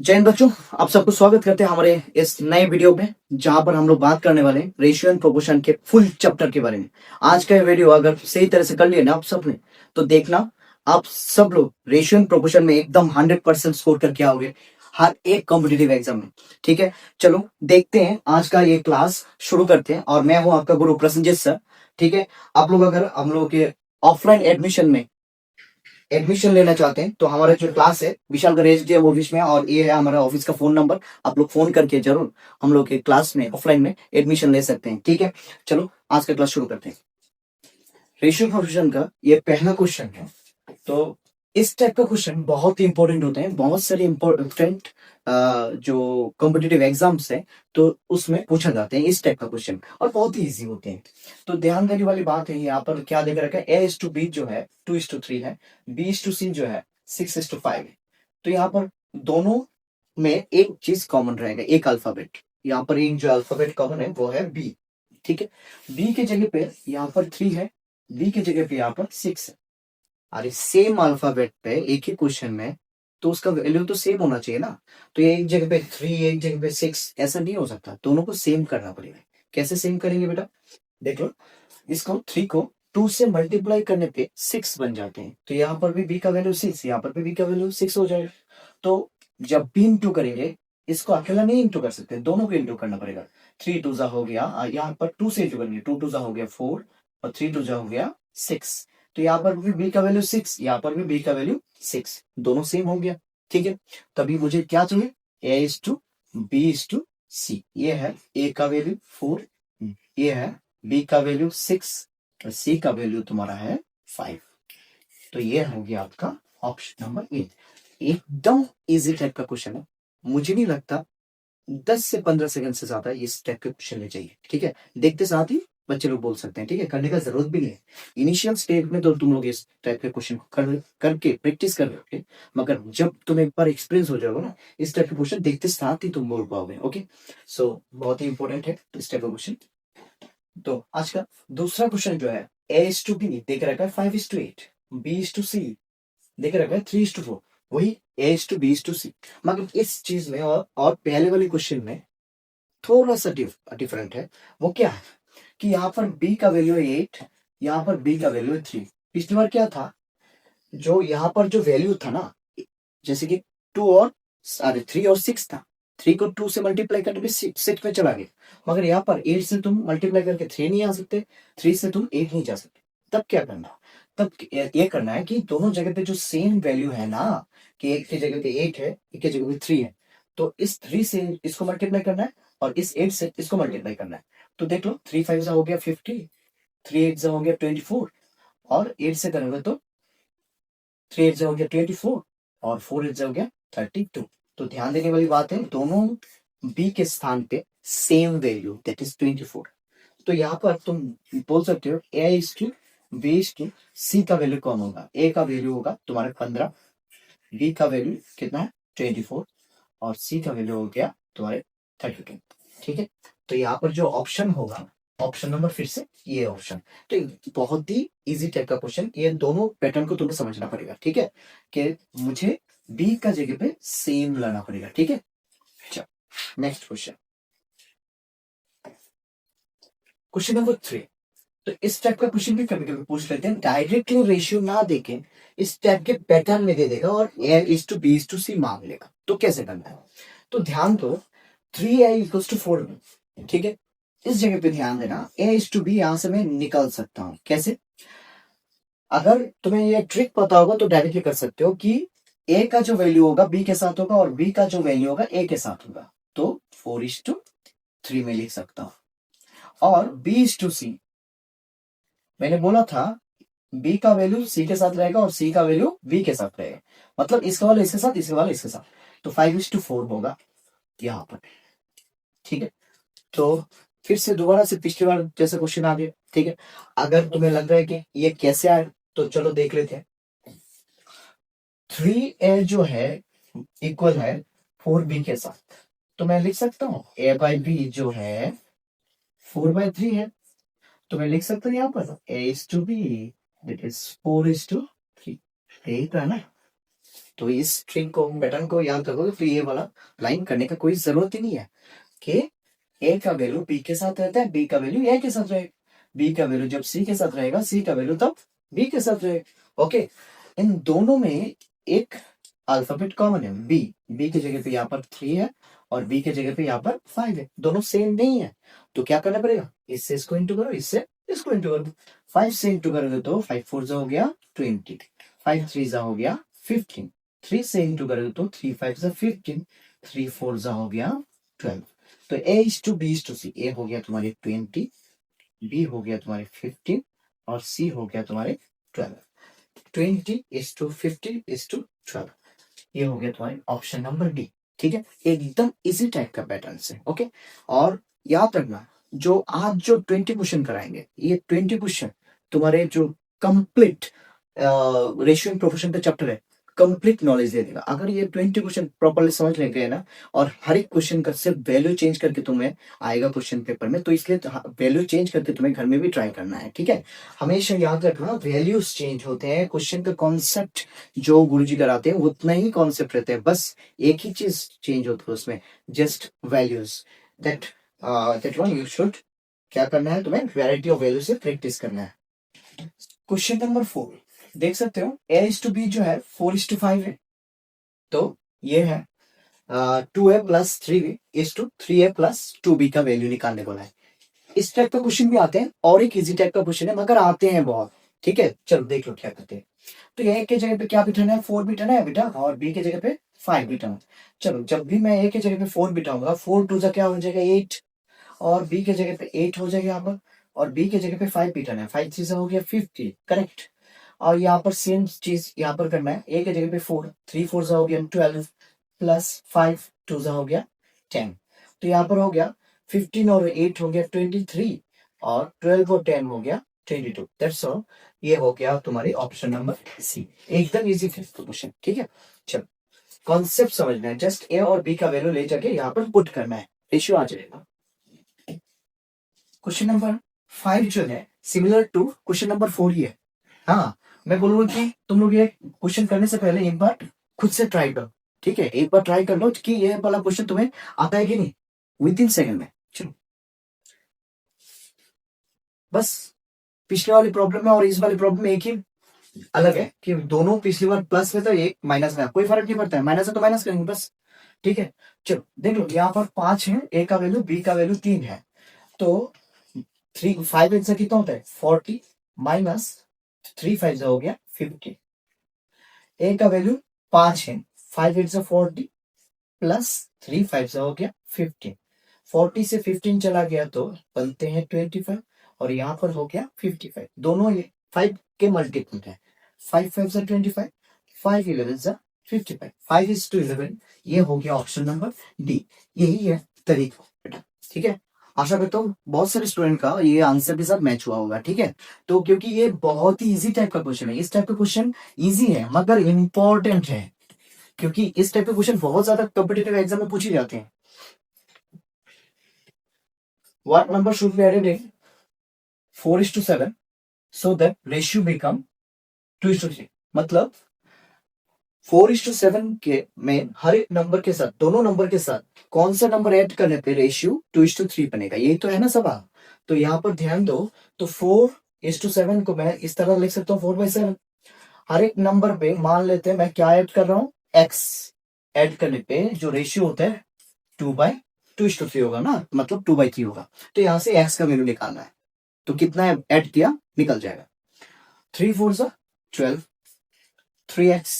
जय हिंद बच्चों, आप सबको स्वागत करते हैं हमारे इस नए वीडियो में, जहां पर हम लोग बात करने वाले हैं रेशियो एंड प्रोपोर्शन के फुल चैप्टर के बारे में। आज का ये वीडियो अगर सही तरह से कर लिया ना आप सबने, तो देखना आप सब लोग रेशियो एंड प्रोपोर्शन में एकदम 100% स्कोर करके आओगे हर एक कॉम्पिटिटिव एग्जाम में। ठीक है, चलो देखते हैं आज का ये क्लास शुरू करते हैं। और मैं हूं आपका गुरु प्रसन्नजीत सर। ठीक है, आप लोग अगर हम लोग के ऑफलाइन एडमिशन में एडमिशन लेना चाहते हैं तो हमारा जो क्लास है विशाल गणेश जी ऑफिस में, और ये है हमारा ऑफिस का फोन नंबर। आप लोग फोन करके जरूर हम लोग के क्लास में ऑफलाइन में एडमिशन ले सकते हैं। ठीक है, चलो आज का क्लास शुरू करते हैं। रेशियो प्रोपोर्शन का ये पहला क्वेश्चन है। तो इस टाइप का क्वेश्चन बहुत ही इंपॉर्टेंट होते हैं, बहुत सारे इंपॉर्टेंट जो कॉम्पिटिटिव एग्जाम्स है तो उसमें पूछा जाते हैं इस टाइप का क्वेश्चन, और बहुत ही इजी होते हैं। तो ध्यान देने वाली बात है, यहाँ पर क्या देकर रखा है, A:B जो है 2:3 है, B:C जो है 6:5 है। तो यहाँ पर दोनों में एक चीज कॉमन रहेगा, एक अल्फाबेट। यहाँ पर एक जो अल्फाबेट कॉमन है वो है बी। ठीक है, बी के जगह पे यहाँ पर 3 है, बी के जगह पे यहाँ पर 6 है। अरे सेम अल्फाबेट पे एक ही क्वेश्चन में, तो उसका वैल्यू तो सेम होना चाहिए ना। तो ये एक जगह पे 3 एक जगह पे 6 ऐसा नहीं हो सकता, दोनों को सेम करना पड़ेगा। कैसे सेम करेंगे बेटा, देख लो। इसको 3 को 2 से मल्टीप्लाई करने पे 6 बन जाते हैं, तो यहाँ पर भी बी का वैल्यू 6, यहाँ पर भी बी का वैल्यू 6 हो जाएगा। तो जब भी इंटू करेंगे, इसको अकेला नहीं इंटू कर सकते, दोनों को इंटू करना पड़ेगा। 3 2 जा हो गया, यहाँ पर 2 से इंटू करेंगे, 2 2 जा हो गया 4, और 3 2 जा हो गया 6। तो यहाँ पर भी बी का वैल्यू 6, यहाँ पर भी बी का वैल्यू 6, दोनों सेम हो गया। ठीक है, तभी मुझे क्या चाहिए, A:B:C। ये है ए का वैल्यू 4, ये है बी का वैल्यू 6, और सी का वैल्यू तुम्हारा है 5। तो ये हो गया आपका ऑप्शन नंबर 8। एकदम इजी टाइप का क्वेश्चन है, मुझे नहीं लगता 10 से 15 सेकंड से ज्यादा इस टाइप के क्वेश्चन ले चाहिए। ठीक है, देखते साथ ही बच्चे लोग बोल सकते हैं। ठीक है, करने का जरूरत भी नहीं है। इनिशियल स्टेज में तो तुम लोग इस टाइप के क्वेश्चन करके प्रैक्टिस कर रहे हो, मगर जब तुम एक बार एक्सपीरियंस हो जाओगे ना, इस टाइप के क्वेश्चन देखते साथ ही तुम बोल पाओगे। ओके, सो बहुत ही इंपॉर्टेंट है इस टाइप का क्वेश्चन। तो आज का दूसरा क्वेश्चन जो है, A:B देख रखा है 5:8, B:C देख रखा है 3:4, वही A:B:C। मगर इस चीज में और पहले वाले क्वेश्चन में थोड़ा सा डिफरेंट है। वो क्या है कि यहाँ पर B का वैल्यू है 8, यहाँ पर B का वैल्यू है 3। पिछली बार क्या था, जो यहाँ पर जो वैल्यू था ना, जैसे कि 2 और अरे 3 और 6 था, 3 को 2 से मल्टीप्लाई करने पे 6 में चला गया। मगर यहाँ पर 8 से तुम मल्टीप्लाई करके 3 नहीं आ सकते, 3 से तुम 8 नहीं जा सकते। तब क्या करना, तब ये करना है कि दोनों जगह पे जो सेम वैल्यू है ना, कि एक की जगह पे 8 है, एक की जगह पे 3 है, तो इस 3 से इसको मल्टीप्लाई करना है, और इस 8 से इसको मल्टीप्लाई करना है। तो देख लो, 3 5 हो गया 50, 3 8 हो गया 24, और 8 से करोगे तो 3 8 हो गया 24, और 4 8 हो गया 32। तो ध्यान देने वाली बात है, दोनों बी के स्थान पे सेम वैल्यू दैट इज 24। तो यहाँ पर तुम बोल सकते हो A:B:C, सी का वैल्यू कौन होगा, ए का वैल्यू होगा तुम्हारा 15, बी का वैल्यू कितना है 24, और सी का वैल्यू हो गया तुम्हारे 32। ठीक है, तो यहाँ पर जो ऑप्शन होगा, ऑप्शन नंबर फिर से ये ऑप्शन। तो बहुत ही इजी टाइप का क्वेश्चन, ये दोनों पैटर्न को तुम्हें समझना पड़ेगा। ठीक है, कि मुझे बी का जगह पे सेम लाना पड़ेगा। ठीक है, चलो नेक्स्ट क्वेश्चन, क्वेश्चन नंबर 3। तो इस टाइप का क्वेश्चन भी कभी कभी पूछ लेते हैं, डायरेक्टली रेशियो ना देके इस टाइप के पैटर्न में दे देगा और A:B:C मांग लेगा। तो कैसे करना है, तो ध्यान दो, 3A = 4, ठीक है। इस जगह पे ध्यान देना, A:B यहां से मैं निकाल सकता हूं। कैसे, अगर तुम्हें ये ट्रिक पता होगा तो डायरेक्टली कर सकते हो कि ए का जो वैल्यू होगा बी के साथ होगा, और बी का जो वैल्यू होगा ए के साथ होगा। तो 4:3 में लिख सकता हूं। और B:C, मैंने बोला था बी का वैल्यू सी के साथ रहेगा और सी का वैल्यू बी के साथ रहेगा, मतलब इसका वाला इसके साथ, इसके वाला इसके साथ। तो 5:4 होगा यहाँ पर। ठीक है, तो फिर से दोबारा से पिछली बार जैसे क्वेश्चन आ गया। ठीक है, अगर तुम्हें लग रहा है कि ये कैसे आए, तो चलो देख लेते हैं। 3A जो है इक्वल है 4B के साथ, तो मैं लिख सकता हूँ A/B जो है 4/3 है। तो मैं लिख सकता हूँ यहाँ पर A:B दैट इज 4:3, यही तो है ना। तो इस ट्रिक को पैटर्न को याद रखोगे फिर ये वाला लाइन करने का कोई जरूरत ही नहीं है कि ए का वैल्यू बी के साथ रहता है, बी का वैल्यू ए के साथ रहेगा, बी का वैल्यू जब सी के साथ रहेगा, सी का वैल्यू तब बी के साथ रहेगा। ओके, इन दोनों में एक अल्फाबेट कॉमन है, बी। बी की जगह पे यहाँ पर 3 है और बी की जगह पे यहाँ पर 5 है, दोनों सेम नहीं है। तो क्या करना पड़ेगा, इससे इसको इंटू करो, इससे इसको इंटू करो। 5 से इंटू करोगे तो 5 4 हो गया 20, 5 3 हो गया 15, 3 से इंटू करोगे तो 3 5 15, 3 4 हो गया 12। तो A is to B is to C, A हो गया तुम्हारे 20, बी हो गया तुम्हारे 15 और सी हो गया तुम्हारे 12। 20 इज टू 50 इज टू 12, ये हो गया तुम्हारे ऑप्शन नंबर डी। ठीक है, एकदम इजी टाइप का पैटर्न से। ओके, और याद रखना जो आज जो 20 क्वेश्चन कराएंगे, ये 20 क्वेश्चन तुम्हारे जो कंप्लीट रेशियो एंड प्रोपोर्शन का चैप्टर है, कंप्लीट नॉलेज दे देगा। अगर ये 20 क्वेश्चन प्रॉपर्ली समझ ले गए ना, और हर एक क्वेश्चन का सिर्फ वैल्यू चेंज करके तुम्हें आएगा क्वेश्चन पेपर में, तो इसलिए वैल्यू चेंज करके तुम्हें घर में भी ट्राई करना है। ठीक है, हमेशा याद रखना वैल्यूज चेंज होते हैं, क्वेश्चन का कॉन्सेप्ट जो गुरुजी कराते हैं उतना ही कॉन्सेप्ट रहते हैं, बस एक ही चीज चेंज होता है उसमें, just values. That that one you should क्या करना है, तुम्हें वैरायटी ऑफ वैल्यू से प्रैक्टिस करना है। क्वेश्चन नंबर 4 देख सकते हो, a इज टू बी जो है 4 इज टू 5 है, तो ये है 2a plus 3b is to 3a plus 2b का वैल्यू निकालने बोला है। इस टाइप का क्वेश्चन भी आते हैं और एक इजी टाइप का क्वेश्चन है, मगर आते हैं बहुत। ठीक है, चलो देख लो क्या करते हैं। तो ए के जगह पे क्या बिठाना है, 4 बिठाना है बेटा, और बी के जगह पे 5 बिठाना है। चलो, जब भी मैं ए के जगह पे 4 बिठाऊंगा, 4 2 क्या हो जाएगा 8, और बी के जगह पे 8 हो जाएगा यहाँ पर, और बी के जगह पे 5 बिठाना है, 5 3 हो गया 50, करेक्ट। और यहाँ पर सेम चीज यहाँ पर करना है, ए के जगह पे 4, 3 4 हो गया 12 प्लस 5 2 हो गया 10। तो यहाँ पर हो गया 15 और 8 हो गया 23, और 12 और 10 हो गया 22। दैट्स ऑल, ये हो गया तुम्हारी ऑप्शन नंबर सी। एकदम इजी क्वेश्चन। ठीक है, चलो कॉन्सेप्ट समझना है, जस्ट ए और बी का वैल्यू ले जाके यहाँ पर पुट करना है, रेशियो आ जाएगा। क्वेश्चन नंबर 5 जो है सिमिलर टू क्वेश्चन नंबर 4 ही है। हाँ, मैं बोलूंगा कि तुम लोग ये क्वेश्चन करने से पहले एक बार खुद से ट्राई करो। ठीक है, एक बार ट्राई कर लो कि ये वाला क्वेश्चन तुम्हें आता है कि नहीं, विद इन सेकंड में। चलो, बस पिछले वाली प्रॉब्लम में और इस वाली प्रॉब्लम में एक ही अलग है कि दोनों पिछली बार प्लस में था, एक माइनस में, कोई फर्क नहीं पड़ता है, माइनस है तो माइनस करेंगे बस। ठीक है, चलो देख लो, यहाँ पर 5 है, ए का वैल्यू बी का वैल्यू 3 है, तो 3 5 से कितना होता है 40, माइनस 3 5 हो गया 50। ए का वैल्यू 5 है, 5 8 40 प्लस 3 5 हो गया 15। 40 से 15 चला गया तो बनते हैं 25, और यहाँ पर हो गया 55। दोनों ये 5 के मल्टीपल है, 5 5 से 25, 5 11 से 55, 5 is to 11। ये हो गया ऑप्शन नंबर डी। यही है तरीका बेटा। ठीक है, आशा करता हूँ बहुत सारे स्टूडेंट का ये आंसर के साथ मैच हुआ होगा। ठीक है, तो क्योंकि ये बहुत ही इजी टाइप का क्वेश्चन है, इस टाइप का क्वेश्चन इजी है मगर इंपॉर्टेंट है, क्योंकि इस टाइप के क्वेश्चन बहुत ज्यादा कॉम्पिटिटिव एग्जाम में पूछे जाते हैं। What number should be added in 4:7 so that ratio become 2:3? मतलब 4:7 के में हर एक नंबर के साथ, दोनों नंबर के साथ कौन सा नंबर ऐड करने पे रेशियो 2:3 बनेगा, यही तो है ना सवाल। तो यहाँ पर ध्यान दो, तो 4:7 को मैं इस तरह लिख सकता हूँ 4/7। हर एक नंबर पे मान लेते हैं मैं क्या ऐड कर रहा हूँ, x ऐड करने पे जो रेशियो होता है 2/2:3 होगा ना, मतलब 2/3 होगा। तो यहाँ से x का वैल्यू निकालना है, तो कितना ऐड किया निकल जाएगा, 3 4 12, 3x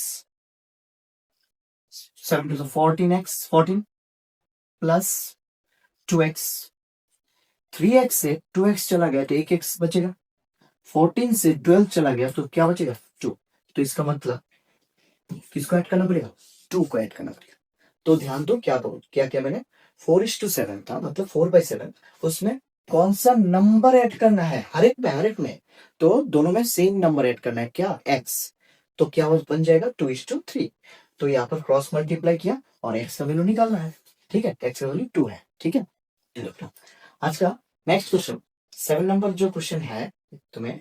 7 to 14x 14 plus 2x, 3x से 2x चला गया तो 1x बचेगा, 14 से 12 चला गया तो क्या बचेगा 2। तो इसका मतलब किसको ऐड करना पड़ेगा, 2 को ऐड करना पड़ेगा। तो ध्यान दो क्या क्या क्या मैंने 4:7 था, मतलब 4/7, उसमें कौन सा नंबर ऐड करना है, हर एक में, तो दोनों में सेम नंबर ऐड करना है, क्या x। तो क्या बन जाएगा 2:3। तो यहाँ पर क्रॉस मल्टीप्लाई किया और x का वैल्यू निकालना है। ठीक है, x का वैल्यू 2 है। ठीक है, आज का नेक्स्ट क्वेश्चन 7 नंबर जो क्वेश्चन है, तुम्हें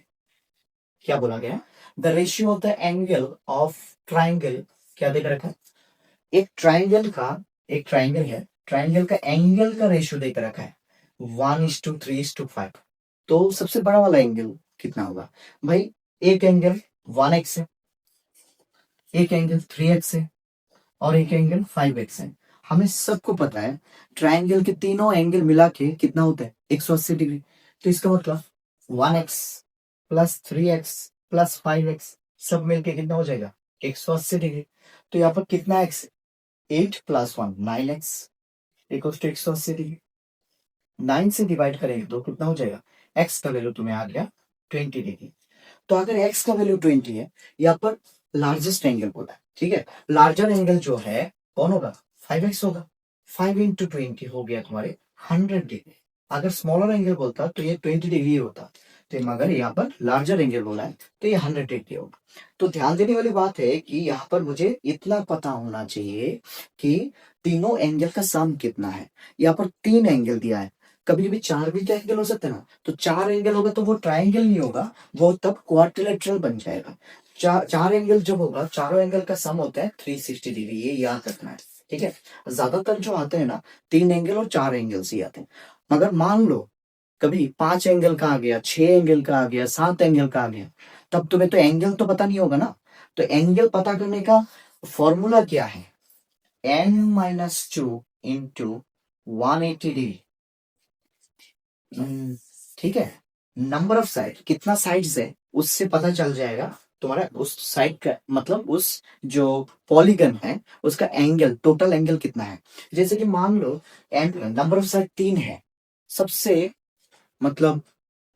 क्या बोला गया, the ratio of the angle of triangle क्या दे रखा है? एक ट्राइंगल है, ट्राइंगल का एंगल का रेशियो देकर रखा है 1:3:5। तो सबसे बड़ा वाला एंगल कितना होगा भाई? एक एंगल 1x है, एक एंगल 3x है, और एक एंगल 5x है। हमें सबको पता है ट्राइंगल के तीनों एंगल मिला के कितना होता है? 180 डिग्री। तो इसका मतलब 1x plus 3x plus 5x सब मिलके कितना हो जाएगा? 180 डिग्री। तो यहाँ पर कितना x? 8 plus 1 9x equal to 180 degree. 9 से डिवाइड करेंगे तो कितना हो जाएगा? x का वैल्यू तुम्हें आ गया 20 डिग्री। तो अगर x का वैल्यू 20 है, यहाँ पर लार्जेस्ट एंगल बोला है, ठीक है। लार्जर एंगल जो है कौन होगा? 5x होगा। 5 इंटू 20 हो गया तुम्हारे 100 डिग्री। अगर स्मॉलर एंगल बोलता तो ये 20 डिग्री होता, तो मगर यहाँ पर लार्जर एंगल बोला है तो ये 100 डिग्री होगा। तो ध्यान देने वाली बात है कि यहाँ पर मुझे इतना पता होना चाहिए कि तीनों एंगल का सम कितना है। यहाँ पर 3 एंगल दिया है, कभी कभी 4 भी तो एंगल हो सकते हैं ना। तो 4 एंगल होगा तो वो ट्राइंगल नहीं होगा, वो तब क्वाड्रिलेटरल बन जाएगा। चार एंगल जब होगा, चारों एंगल का सम होता है 360 डिग्री, ये याद रखना है, ठीक है। ज्यादातर जो आते हैं ना 3 एंगल और 4 एंगल ही आते हैं। मगर मान लो कभी 5 एंगल का आ गया, 6 एंगल का आ गया, 7 एंगल का आ गया, तब तुम्हें तो एंगल तो पता नहीं होगा ना। तो एंगल पता करने का फॉर्मूला क्या है? n-2 into 180 degree. ठीक है। नंबर ऑफ साइड, कितना साइड्स है उससे पता चल जाएगा तुम्हारा उस साइड का, मतलब उस जो पॉलीगन है उसका एंगल, टोटल एंगल कितना है। जैसे कि मान लो नंबर ऑफ साइड 3 है, सबसे मतलब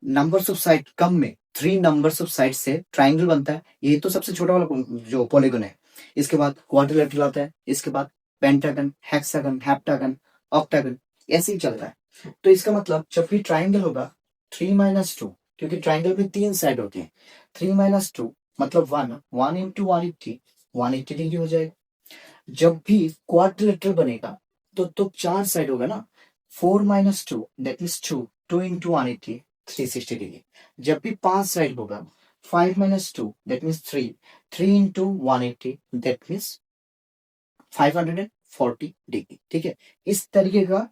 नंबर्स ऑफ साइड कम में 3 नंबर्स ऑफ साइड से ट्राइंगल बनता है। ये तो सबसे छोटा वाला जो पॉलीगन है। इसके बाद क्वाड्रिलेटरल आता है, इसके बाद पेंटागन, हेक्सागन, हेप्टागन, ऑक्टागन, ऐसे ही चलता है। तो इसका मतलब जब भी ट्राइंगल होगा 3-2, क्योंकि ट्राइंगल में 3 साइड होते हैं, 3-2 मतलब 1 इंटू 180, 180 डिग्री हो जाएगा। जब भी क्वाड्रिलेटरल बनेगा तो 4 साइड होगा ना, 4-2 दैट मीन्स 2, 2 इंटू 180 360 डिग्री। जब भी 5 साइड होगा 5-2 that means 3, 3 into 180 that means 540 degree, ठीक है। इस तरीके का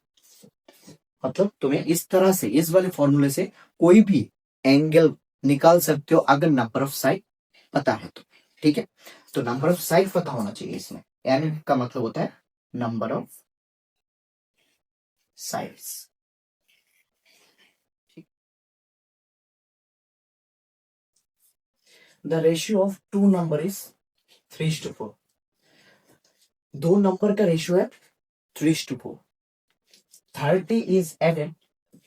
मतलब तुम्हें इस तरह से, इस वाले फॉर्मूले से कोई भी एंगल निकाल सकते हो अगर नंबर ऑफ साइड पता है तो, ठीक है। तो नंबर ऑफ साइड पता होना चाहिए इसमें। एन का मतलब होता है number of sides. The ratio of two number is 3:4। दो नंबर का रेशियो है 3:4। 30 is added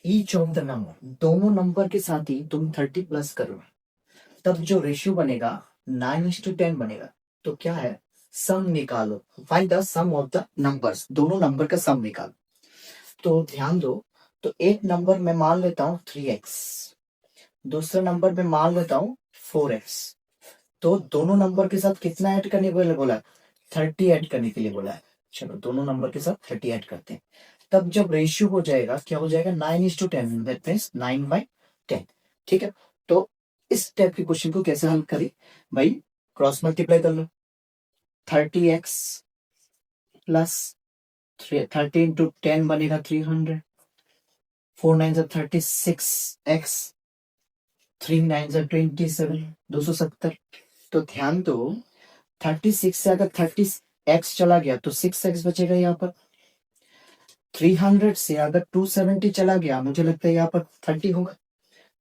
each of the number, दोनों नंबर के साथ ही तुम 30 प्लस करो, तब जो रेशियो बनेगा 9:10 बनेगा। तो क्या है? सम निकालो, find the sum of the numbers, दोनों नंबर का सम निकालो। तो ध्यान दो, तो एक नंबर में मान लेता हूं 3x, दूसरा नंबर में मान लेता हूं 4x। तो दोनों नंबर के साथ कितना ऐड करने के लिए बोला है? 30 ऐड करने के लिए बोला है। चलो दोनों नंबर के साथ 30 ऐड करते हैं। तब जब रेशियो हो जाएगा क्या हो जाएगा? 9:10, दैट मीन्स 9/10, ठीक है। तो इस टाइप के क्वेश्चन को कैसे हल करें भाई? क्रॉस मल्टीप्लाई कर लो, 30x प्लस 30 इंटू 10 बनेगा 300, 4 9 36x, 3 9 27, 270। तो ध्यान दो, 36 से अगर 30x चला गया तो 6x बचेगा यहाँ पर। 300 से अगर 270 चला गया, मुझे लगता है यहाँ पर 30 होगा।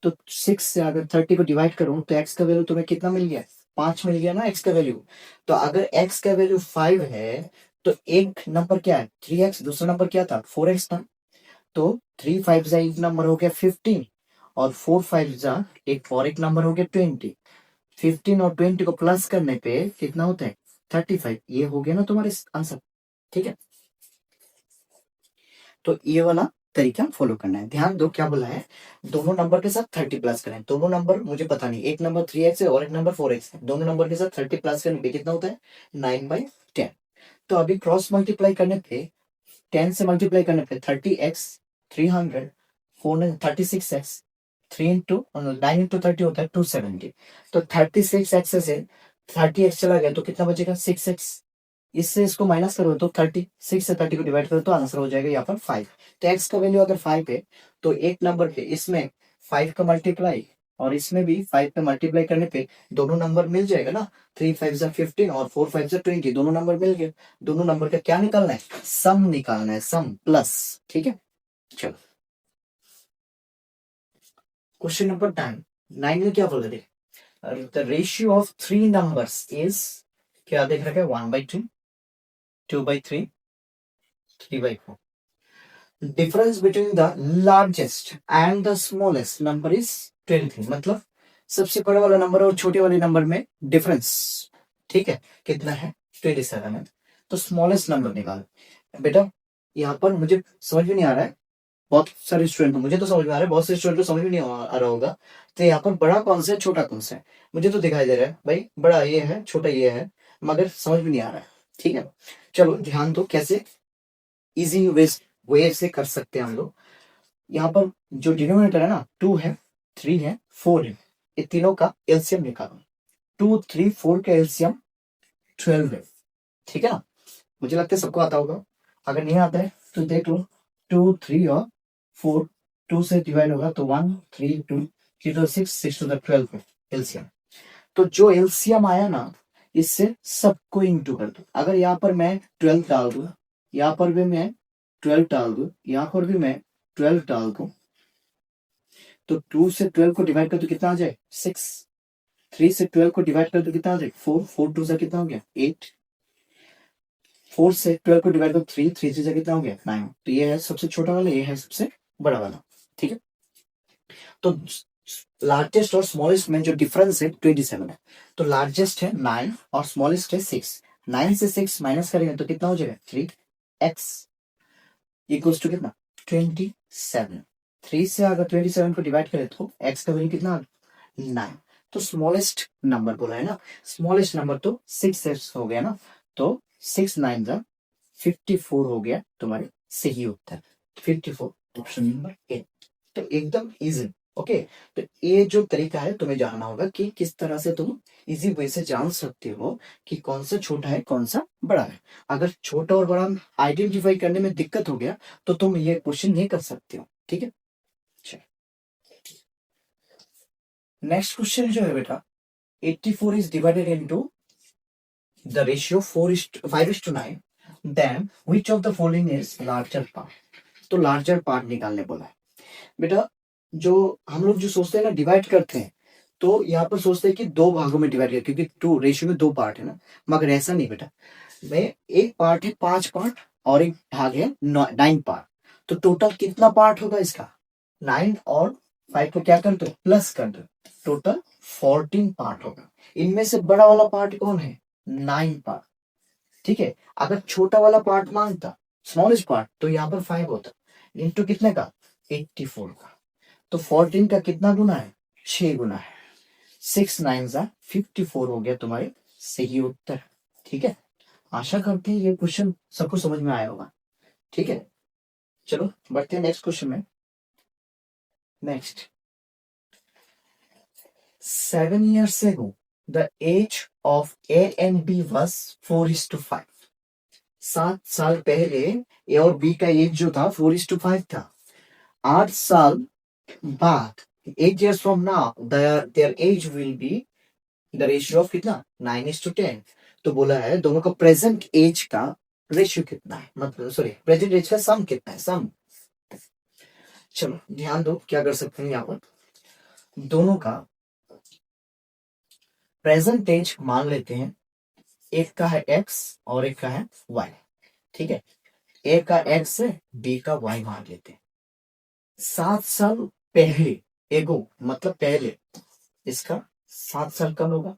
तो 6 से अगर 30 को डिवाइड करूं तो x का वैल्यू तुम्हें कितना मिल गया? 5 मिल गया ना x का वैल्यू। तो अगर x का वैल्यू 5 है तो एक नंबर क्या है? 3x, दूसरा नंबर क्या था? 4x था। तो 3 5 जा एक नंबर हो गया 15, और 4 5 जा एक और एक नंबर हो गया 20। 15 और 20 को प्लस करने पे कितना होता है? 35। ये हो गया ना तुम्हारे आंसर, ठीक है। तो ये वाला तरीका फॉलो करना है। ध्यान दो क्या बोला है? दोनों नंबर के साथ 30 प्लस करें। दोनों नंबर मुझे पता नहीं, एक नंबर 3x है और एक नंबर 4x है। दोनों नंबर के साथ 30 प्लस करने पे कितना होता है? 9/10। तो अभी क्रॉस मल्टीप्लाई करने पे 10 से मल्टीप्लाई करने पे 30x, 300, 36x, 3 इंटू 9 इंटू 30 होता है 270। तो 36x से 30x चला गया तो कितना बचेगा? 6x। इससे इसको माइनस करो तो 30, 6 से 30 को डिवाइड करो तो आंसर हो जाएगा यहाँ पर 5। तो x का वैल्यू अगर 5 है तो एक नंबर पे इसमें 5 का मल्टीप्लाई और इसमें भी 5 का मल्टीप्लाई करने पे दोनों नंबर मिल जाएगा ना। 3 5 जा 15 और 4 5 जा 20, दोनों नंबर मिल गए। दोनों नंबर का क्या निकालना है, सम निकालना है, सम प्लस। ठीक है, चलो क्वेश्चन नंबर 9 में क्या बोल रहे थे, the ratio of 3 numbers is, क्या देख रखा है, 1/2, 2/3, 3/4। Difference between the largest and the smallest number is 23। मतलब सबसे बड़ा वाला नंबर और छोटे वाले नंबर में डिफरेंस, ठीक है, कितना है, 27 है। तो स्मॉलेस्ट नंबर निकाल। बेटा यहाँ पर मुझे समझ में नहीं आ रहा है, बहुत सारे स्टूडेंट को, मुझे तो समझ में आ रहा है, बहुत से स्टूडेंट को समझ में नहीं आ रहा होगा। तो यहाँ पर बड़ा कौन सा है, छोटा कौन सा है, मुझे तो दिखाई दे रहा है भाई, बड़ा ये है, छोटा ये है, मगर समझ में नहीं आ रहा है। ठीक है, चलो ध्यान दो कैसे इजी वे से कर सकते हैं हम लोग। यहाँ पर जो डिनोमिनेटर है ना, 2 है, 3 है, 4 है, ये तीनों का एलसीएम निकालो। 2 3 4 का एलसीएम 12 है। ठीक है ना, मुझे लगता है सबको आता होगा, अगर नहीं आता है तो देख लो। 2 3 और 4 2 से डिवाइड होगा तो 1 3 2 3 to 6 6 to the 12 एलसीएम। तो जो एलसीएम आया ना, इससे सबको इंटू कर दो। अगर यहाँ पर मैं 12 डाल दूं, यहाँ पर भी मैं 12 डाल दूं, यहाँ पर भी मैं 12 डाल दूं, तो 2 से 12 को डिवाइड कर तो कितना आ जाए, 6। 3 से 12 को डिवाइड कर तो कितना आ जाए, 4। 4 2 से कितना हो गया, 8। 4 से 12 को डिवाइड कर 3, 3 से कितना हो गया, 9। तो ये है सबसे छोटा वाला, ये है सबसे बड़ा वाला। ठीक है, तो लार्जेस्ट और स्मॉलेस्ट में जो डिफरेंस है 27 है। तो लार्जेस्ट है 9 और स्मॉलेस्ट है 6। 9 से 6 माइनस करेंगे तो कितना हो जाएगा, 3x इक्वल्स टू कितना, 27। 3 से अगर 27 को डिवाइड करें तो x का वैल्यू कितना, 9। तो स्मॉलेस्ट नंबर बोला है ना, स्मॉलेस्ट नंबर तो 6x हो गया ना। तो 6 9 जा 54 हो गया तुम्हारे सही उत्तर, 54 ऑप्शन नंबर ए। तो एकदम इजी। ओके, तो ये जो तरीका है तुम्हें जानना होगा कि किस तरह से तुम इजी वे से जान सकते हो कि कौन सा छोटा है कौन सा बड़ा है। अगर छोटा और बड़ा आइडेंटिफाई करने में दिक्कत हो गया तो तुम ये क्वेश्चन नहीं कर सकते हो। ठीक है, नेक्स्ट क्वेश्चन जो है बेटा, 84 is divided into the ratio 5:9, then which of the following is larger part? तो लार्जर पार्ट निकालने बोला है बेटा। जो हम लोग जो सोचते हैं ना, डिवाइड करते हैं, तो यहाँ पर सोचते हैं कि दो भागों में डिवाइड किया, क्योंकि टू रेशियो में दो पार्ट है ना, मगर ऐसा नहीं बेटा। मैं एक पार्ट है 5 पार्ट और एक भाग है 9 पार्ट। तो टोटल कितना पार्ट होगा इसका, 9 और 5 को क्या कर दो, प्लस कर दो, टोटल 14 पार्ट होगा। इनमें से बड़ा वाला पार्ट कौन है, 9 पार्ट। ठीक है, अगर छोटा वाला पार्ट मांगता, स्मॉलेस्ट पार्ट, तो यहाँ पर 5 होता, इंटू कितने का, 84 का। तो 14 का कितना गुना है, 6 गुना है। 6 9 जा 54 हो गया तुम्हारे सही उत्तर। ठीक है, आशा करते हैं ये क्वेश्चन सबको समझ में आया होगा। ठीक है, चलो बढ़ते हैं नेक्स्ट क्वेश्चन में। Next, 7 years ago the age of A and B was 4:5। 7 साल पहले ए और बी का एज जो था 4:5 था। 8 साल बाद, 8 years from now, their age will be the ratio of कितना, 9:10। तो बोला है दोनों का प्रेजेंट एज का रेशियो कितना है, मतलब सॉरी प्रेजेंट एज का सम कितना है, सम। चलो ध्यान दो क्या कर सकते हैं, यहाँ पर दोनों का प्रेजेंट एज मान लेते हैं। एक का है x और एक का है y। ठीक है, ए का x है, बी का y मान लेते हैं। 7 साल पहले, एगो मतलब पहले, इसका 7 साल कम होगा,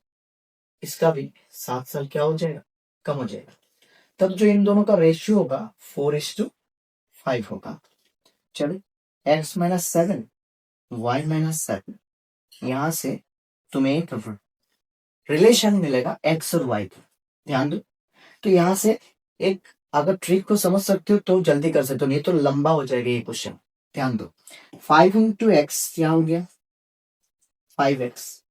इसका भी 7 साल क्या हो जाएगा, कम हो जाएगा। तब जो इन दोनों का रेशियो होगा 4:5 होगा। चलो x - 7 y - 7, यहां से तुम्हें एक रिलेशन मिलेगा x और y का। ध्यान दो, तो यहां से एक अगर ट्रिक को समझ सकते हो तो जल्दी कर सकते हो, नहीं तो लंबा हो जाएगा ये क्वेश्चन। ध्यान दो, 5 × x क्या हो गया, 5x।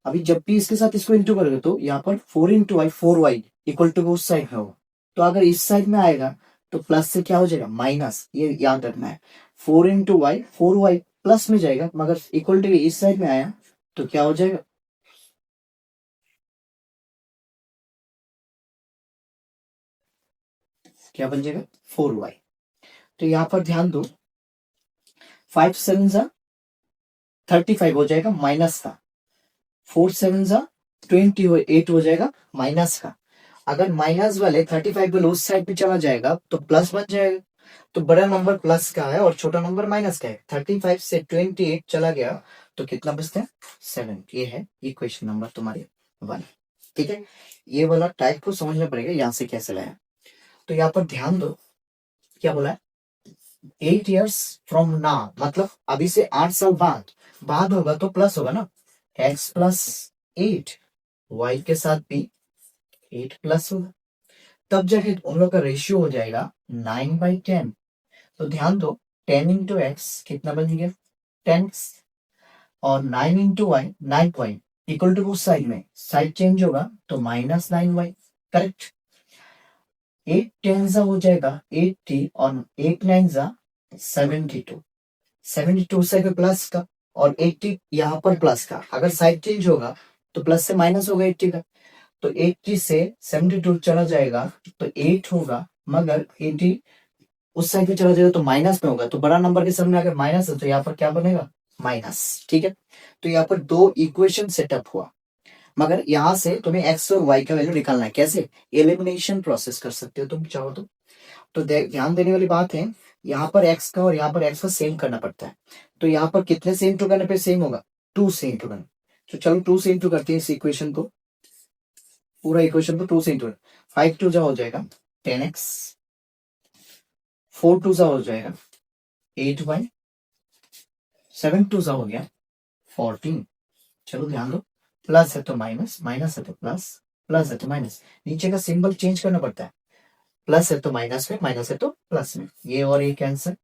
अभी जब भी इसके साथ इसको इंटू करोगे तो यहाँ पर 4 × y 4y, इक्वल टू उस साइड में होगा। तो अगर इस साइड में आएगा तो प्लस से क्या हो जाएगा माइनस, ये याद रखना है। 4 × y, 4y प्लस में जाएगा, मगर इक्वल टू इस साइड में आया तो क्या हो जाएगा, क्या बन जाएगा 4y। तो यहां पर ध्यान दो, 5 7 35 हो जाएगा माइनस का, 4 7 28 हो जाएगा माइनस का। अगर माइनस वाले 35 वाले उस साइड पे चला जाएगा तो प्लस बन जाएगा। तो बड़ा नंबर प्लस का है और छोटा नंबर माइनस का है। 35 से 28 चला गया तो कितना बचता है 7। ये है इक्वेशन नंबर तुम्हारे 1। ठीक है, ये वाला टाइप को समझना पड़ेगा यहां से कैसे लाया। तो यहाँ पर ध्यान दो, क्या बोला है 8 years फ्रॉम नाउ, मतलब अभी से 8 साल बाद होगा तो प्लस होगा ना, x + 8, y के साथ भी 8 प्लस होगा, तब जाके उन लोग का रेशियो हो जाएगा 9/10। तो ध्यान दो 10 × x कितना बन गया 10x, और 9 × y 9y इक्वल टू उस साइड में साइड चेंज होगा तो -9y। करेक्ट। 8 10 हो जाएगा 80 और 8 9 72, 72 साइड पे प्लस का और 80 यहाँ पर प्लस का। अगर साइड चेंज होगा तो प्लस से माइनस होगा 80 का। तो 80 से 72 चला जाएगा तो 8 होगा, मगर 80 उस साइड पे चला जाएगा तो माइनस में होगा। तो बड़ा नंबर के सामने अगर माइनस है तो यहाँ पर क्या बनेगा माइनस। ठीक है, तो यहाँ पर दो इक्वेशन सेटअप हुआ, मगर यहाँ से तुम्हें एक्स और वाई का वैल्यू निकालना है। कैसे, एलिमिनेशन प्रोसेस कर सकते हो तुम चाहो तो ध्यान देने वाली बात है, यहाँ पर एक्स का और यहाँ पर एक्स का सेम करना पड़ता है। तो यहाँ पर कितने से इंटू करने पे सेम होगा 2 से इंटू करना। तो चलो 2 से इंटू करते हैं इस इक्वेशन को, पूरा इक्वेशन को 2 से इंटू। 5 2 हो जाएगा 10x, 4 2 हो जाएगा 8y, 7 2 हो गया 14। चलो ध्यान दो, प्लस है तो माइनस, माइनस है तो प्लस, प्लस है तो माइनस, नीचे का सिंबल चेंज करना पड़ता है। प्लस है तो माइनस में, माइनस है तो प्लस में, ये और ये कैंसर।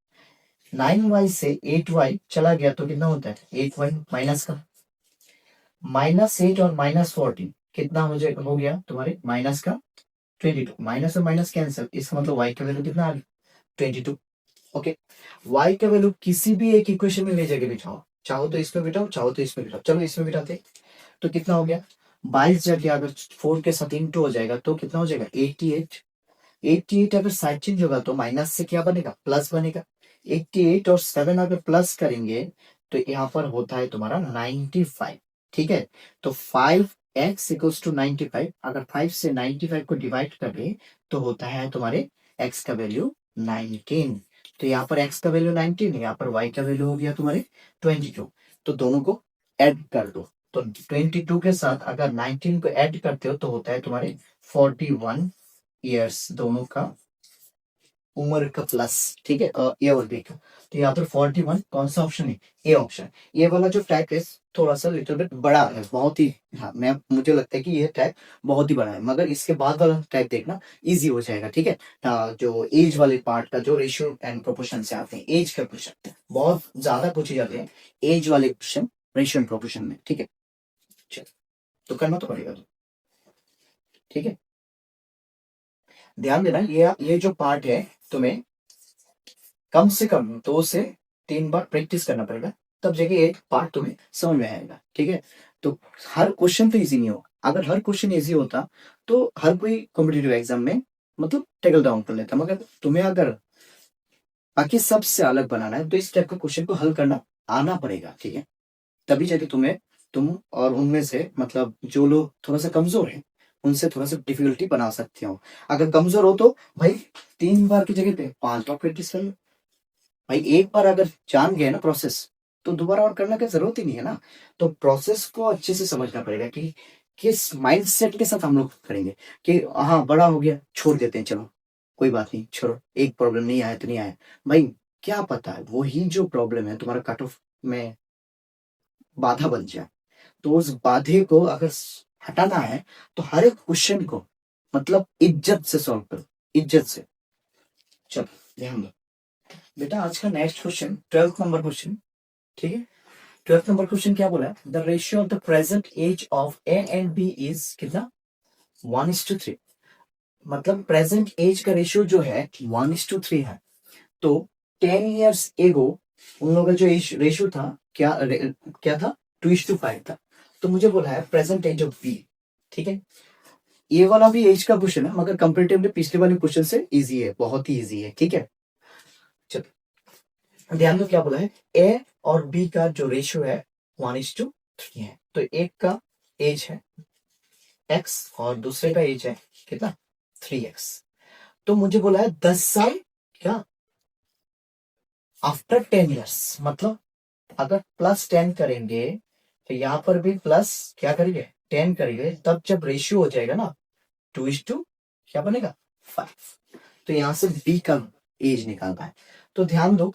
9y से 8y चला गया तो कितना होता है 8y माइनस का, -8 और -14 कितना हो गया तुम्हारे माइनस का 22। माइनस और माइनस कैंसिल, इसका मतलब y का वैल्यू कितना आ गया 22। ओके, y का वैल्यू किसी भी एक इक्वेशन में ले जाके बिठाओ, चाहो तो इसमें बिठाओ चाहो तो इसमें बिठाओ। चलो इसमें बिठाते हैं। तो कितना हो गया 22 जगह अगर 4 के साथ इंटू हो जाएगा तो कितना हो जाएगा 88। 88 अगर साइड चेंज होगा तो माइनस से क्या बनेगा प्लस बनेगा। 88 और 7 अगर प्लस करेंगे तो यहाँ पर होता है तुम्हारा 95। ठीक है, तो 5x इक्वल्स टू 95, अगर 5 से 95 को डिवाइड करें तो होता है तुम्हारे x का वैल्यू 19। तो यहाँ पर x का वैल्यू 19, यहाँ पर y का वैल्यू हो गया तुम्हारे 22। तो दोनों को ऐड कर दो, तो 22 के साथ अगर 19 को ऐड करते हो तो होता है तुम्हारे 41 ईयर्स, दोनों का उम्र का प्लस। ठीक है, ए और बी का। तो यहाँ पर 41 कौन सा ऑप्शन है ए ऑप्शन। ये वाला जो टाइप है थोड़ा सा लिटिल बिट बड़ा है, बहुत ही, हाँ मैं मुझे लगता है कि ये टाइप बहुत ही बड़ा है, मगर इसके बाद वाला टाइप देखना इजी हो जाएगा। ठीक है, जो एज वाले पार्ट का जो रेशियो एंड प्रोपोर्शन से आते हैं, एज का क्वेश्चन बहुत ज्यादा पूछे जाते हैं एज वाले क्वेश्चन रेशियो एंड प्रोपोर्शन में। ठीक है, चलो तो करना तो पड़ेगा। ठीक है, ध्यान देना ये जो पार्ट है तुम्हें कम से कम 2 से 3 बार प्रैक्टिस करना पड़ेगा, तब जाके एक पार्ट तुम्हें समझ में आएगा। ठीक है, तो हर क्वेश्चन तो इजी नहीं होगा। अगर हर क्वेश्चन इजी होता तो हर कोई कॉम्पिटेटिव एग्जाम में मतलब टेकल डाउन कर लेता, मगर तुम्हें अगर बाकी सबसे अलग बनाना है तो इस टाइप का क्वेश्चन को हल करना आना पड़ेगा। ठीक है, तभी जाके तुम और उनमें से मतलब जो लोग थोड़ा सा कमजोर है उनसे थोड़ा सा डिफिकल्टी बना सकते हो। अगर कमजोर हो तो भाई 3 बार की जगह पे 5 बार प्रैक्टिस कर लो। भाई एक बार अगर जान गए ना प्रोसेस तो दोबारा और करने की जरूरत ही नहीं है ना। तो प्रोसेस को अच्छे से समझना पड़ेगा कि किस माइंडसेट के साथ हम लोग करेंगे कि हाँ बड़ा हो गया छोड़ देते हैं, चलो कोई बात नहीं छोड़ो, एक प्रॉब्लम नहीं आया तो नहीं आया। भाई क्या पता है वही जो प्रॉब्लम है तुम्हारा कट ऑफ में बाधा बन जाए, तो उस बाधे को अगर हटाना है तो हर एक क्वेश्चन को मतलब इज्जत से सॉल्व करो, इज्जत से। चलो ध्यान दो बेटा, आज का next question 12th number question. ठीक है, 12th नंबर क्वेश्चन क्या बोला है, the ratio of the present age of A and B is कितना 1:3। मतलब प्रेजेंट एज का रेशियो जो है 1:3 है। तो 10 ईयर्स एगो उन लोगों का जो एज रेशियो था क्या था 2:5 था। तो मुझे बोला है प्रेजेंट एज ऑफ बी। ठीक है, ये वाला भी एज का क्वेश्चन है मगर कंपेरेटिवली पिछले वाले क्वेश्चन से इजी है, बहुत ही इजी है। ठीक है, चलो ध्यान दो क्या बोला है, ए और बी का जो रेशियो है 1:3 है। तो एक का एज है x और दूसरे का एज है कितना 3x। तो मुझे बोला है 10 साल क्या आफ्टर 10 ईयर्स, मतलब अगर +10 करेंगे तो यहां पर भी प्लस क्या करेंगे 10 करेंगे, तब जब रेशियो हो जाएगा ना 2:, क्या बनेगा 5। तो यहां से बी का एज निकालना है। तो ध्यान दो,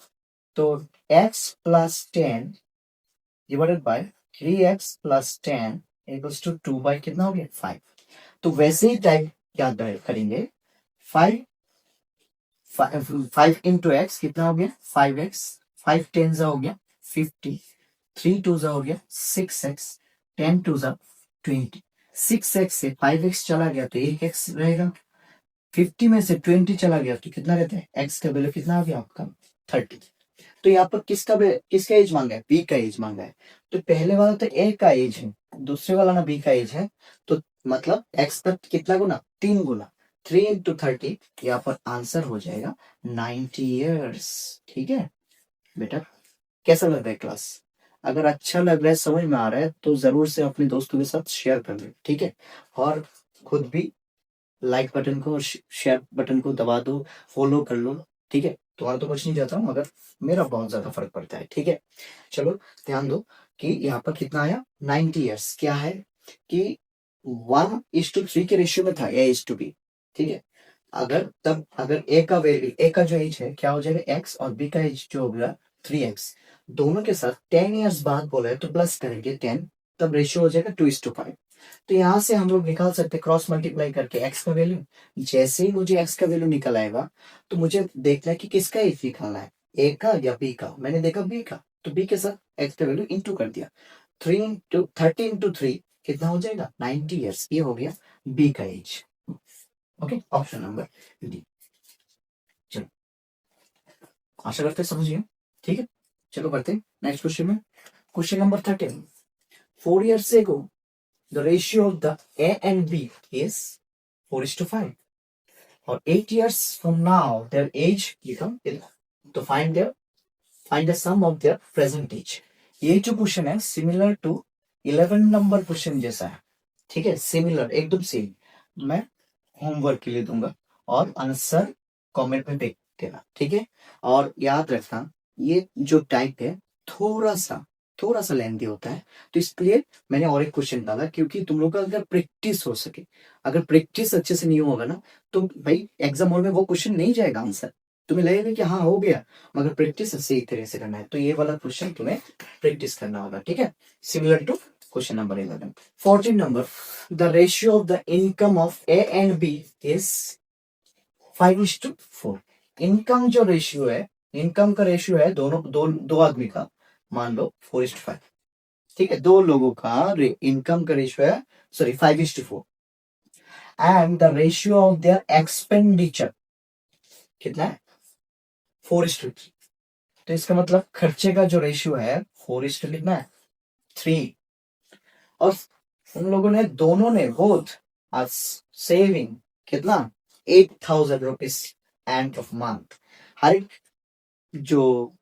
तो x + 10 divided by 3x + 10 equals to 2 by कितना हो गया 5। तो वैसे ही टाइप क्या करेंगे 5 5 इंटू एक्स कितना हो गया 5x, 5 10 हो गया 50, 3 2 हो गया 6x, 10 2 20। 6x से 5x चला गया तो 1x रहेगा, 50 में से 20 चला गया तो कितना रहता है, x का वैल्यू कितना आ गया आपका 30। तो यहाँ पर किसका एज मांगा है, बी का एज मांगा है। तो पहले वाला तो ए का एज है, दूसरे वाला ना बी का एज है। तो मतलब एक्स तक कितना गुना 3 गुना, 3 इंटू 30, यहाँ पर आंसर हो जाएगा 90 ईयर्स। ठीक है बेटा, कैसा लग रहा है क्लास? अगर अच्छा लग रहा है, समझ में आ रहा है, तो जरूर से अपने दोस्तों के साथ शेयर कर दो। ठीक है, और खुद भी लाइक बटन को और शेयर बटन को दबा दो, फॉलो कर लो। ठीक है, तुम्हारा तो कुछ नहीं जाता हूँ मगर मेरा बहुत ज्यादा फर्क पड़ता है। ठीक है, चलो ध्यान दो कि यहाँ पर कितना आया 90 ईयर्स। क्या है कि 1:3 के रेशियो में था A:B। ठीक है, अगर ए का जो एज है क्या हो जाएगा x और बी का एज जो होगा 3x, दोनों के साथ 10 ईयर्स बाद बोला है तो प्लस करेंगे 10, तब रेशियो हो जाएगा 2:5। तो यहां से हम लोग निकाल सकते हैं क्रॉस मल्टीप्लाई करके x का वैल्यू। जैसे ही मुझे x का वैल्यू निकल आएगा तो मुझे देखना है कि किसका एज निकालना है, ए का या बी का। मैंने देखा बी का, तो बी के साथ x का वैल्यू इंटू कर दिया। 30 इंटू 3 कितना हो जाएगा 90 ईयर्स। ये हो गया बी का age. Okay, option number D. चलो, आशा करते हैं समझिए। ठीक है, चलो बढ़ते हैं नेक्स्ट क्वेश्चन में। Question number 13, 4 years ago the ratio of the A and B is 4:5, or 8 years from now their age become 11. तो find the sum of their present age। ये जो क्वेश्चन है सिमिलर टू 11 नंबर क्वेश्चन जैसा है। ठीक है, similar एकदम same. मैं होमवर्क के लिए दूंगा और आंसर कमेंट में देख देना। ठीक है, और याद रखना ये जो टाइप है थोड़ा सा लेंथी होता है, तो इसलिए मैंने और एक क्वेश्चन डाला, क्योंकि तुम लोग का अगर प्रैक्टिस हो सके। अगर प्रैक्टिस अच्छे से नहीं होगा ना तो भाई एग्जाम हॉल में वो क्वेश्चन नहीं जाएगा आंसर। तुम्हें लगेगा कि हाँ हो गया, मगर प्रैक्टिस सही तरह से करना है। तो ये वाला क्वेश्चन तुम्हें प्रैक्टिस करना होगा। ठीक है, similar to question number 11। 14 number, the ratio of the income of A and B is 5:4। Income जो रेशियो है, इनकम का रेशियो है दोनों दो आदमी का, मान लो 4:5। ठीक है, दो लोगों का इनकम का रेशियो है, sorry 5:4। And the ratio of their expenditure कितना है 4:3। तो इसका मतलब खर्चे का जो रेशियो है 4:, कितना है 3। और उन लोगों ने दोनों ने बोथ आर सेविंग कितना 8,000 रुपीज एंड ऑफ मंथ। हर एक जो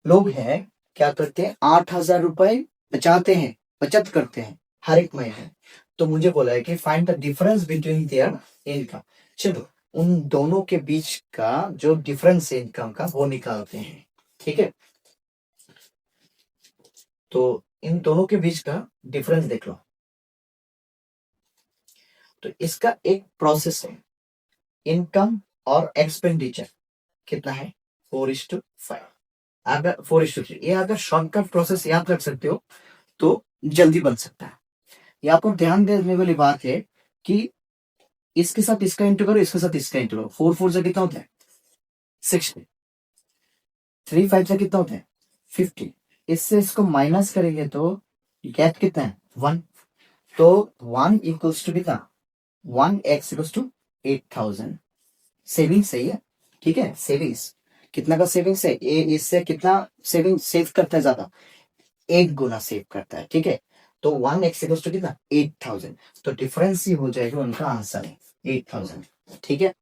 लोग हैं क्या करते हैं 8,000 रुपए बचाते हैं, बचत करते हैं हर एक महीने। तो मुझे बोला है कि find the difference between their income. चलो उन दोनों के बीच का जो डिफरेंस है इनकम का वो निकालते हैं। ठीक है, तो इन दोनों के बीच का डिफरेंस देख लो। तो इसका एक प्रोसेस है, इनकम और एक्सपेंडिचर कितना है 4:5। अगर 4:3, ये अगर शॉर्टकट प्रोसेस याद रख सकते हो तो जल्दी बन सकता है। यहाँ पर ध्यान देने वाली बात है कि इसके साथ इसका इंटू करो, इसके साथ इसका इंटू करो। 4 4 से कितना होता है 60, 3 5 से कितना होता है 50। इससे इसको माइनस करेंगे तो गैप कितना है 1। तो 1 इक्वल्स टू कितना 1x इक्वल्स टू 8,000। सेविंग्स सही है, ठीक है, सेविंग्स कितना का सेविंग्स है, ये इससे कितना सेविंग सेव करता है ज्यादा, 8 गुना सेव करता है, ठीक है। तो 1x इक्वल्स टू कितना 8,000, तो डिफरेंस ही हो जाएगा उनका आंसर है 8,000, ठीक है।